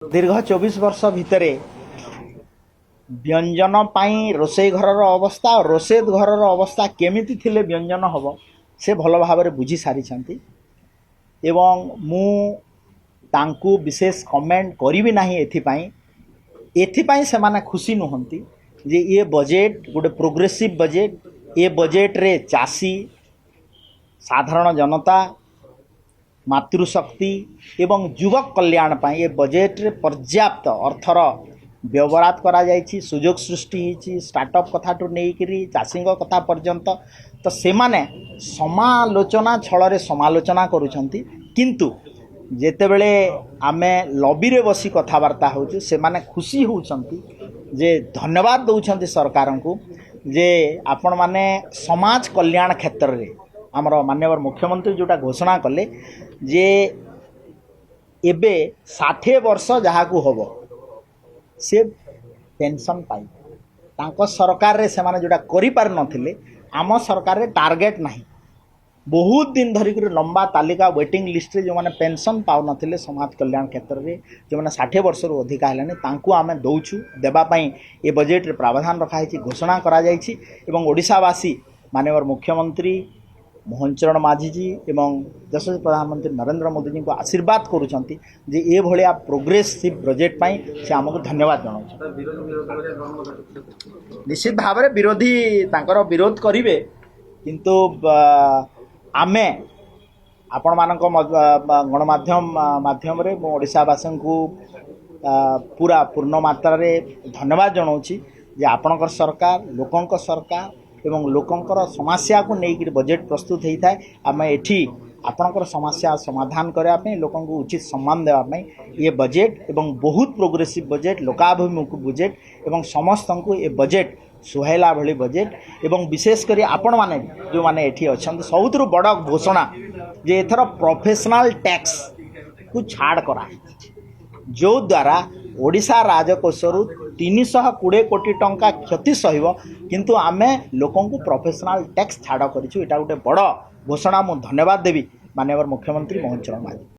दीर्घ 24 वर्ष भितर व्यंजन रोषे घर अवस्था और रोषे घर अवस्था केमिति थिले व्यंजन हम से भल भाव बुझी सारी एवं मु तांकु विशेष कमेंट करी ना एथिपाई से माने खुशी नुहंती जे ये बजेट गोटे प्रोग्रेसिव बजेट ये बजेट रे चाषी साधारण जनता मातृशक्ति एवं युवक कल्याण ये बजेट रे पर्याप्त अर्थर व्यवहार करा जायछि सुजोग सृष्टि होती स्टार्टअप कथा टू नहीं चाषी कथा पर्यंत तो से माने समालोचना छल समालोचना करुछंती किंतु जेतेबेले आमे लॉबी रे बसी कथबार्ता होछु से माने खुशी होउछंती जे धन्यवाद दउछंती सरकार को जे आपण माने समाज कल्याण क्षेत्र रे आमर माननीय मुख्यमंत्री जोटा घोषणा कले जे एबे 60 वर्ष जहाँ को हम से पेंशन पाई तांको सरकार रे से माने जोटा करि पार नथिले आम सरकार रे टार्गेट नाही बहुत दिन धरिक लंबा तालिका वेटिंग लिस्ट रे जो माने पेंशन पाउ नथिले समाज कल्याण क्षेत्र रे जो माने 60 वर्ष रु अधिक हेलाने तांको आमे दउछु देबा पई ए बजेट रे प्रावधान रखा है घोषणा करा जायछि एवं ओडिशावासी माननीय मुख्यमंत्री मोहन चरण माझी जी एवं यशस्वी प्रधानमंत्री नरेंद्र मोदी जी को आशीर्वाद करुँच जे ये भाया प्रोग्रेसिव बजेट पाई से आमको धन्यवाद जनाऊँ। निश्चित भाव में विरोधी तांकर विरोध करेंगे किंतु आमे आपण मानक गणमाध्यम माध्यम रे मो ओडिशावासी को पूरा पूर्ण मात्रा रे धन्यवाद जनाऊँ जे आपणकर सरकार लोकंक सरकार एवं लोकंकर समस्या को लेकर बजेट प्रस्तुत होता है आम एठी आपणकर समस्या समाधान करने लोकों को उचित सम्मान देवाई ये बजेट एवं बहुत प्रोग्रेसिव बजेट लोकाभिमुख बजेट एवं समस्त को ये बजेट सुहाइला भली बजेट एवं विशेषकर आपण माने जो माने एठी अछंती सबुठु बड़ घोषणा जे एथर प्रोफेशनल टैक्स को छाड़ करा जो द्वारा ओडिशा राजकोषरु 320 कोटी टंका क्षति सहिब किंतु आमे लोकों को प्रोफेशनल टैक्स छाड़ करिछु एटा गोटे बड़ घोषणा मु धन्यवाद देवी माननीय मुख्यमंत्री मोहन चरण माझी।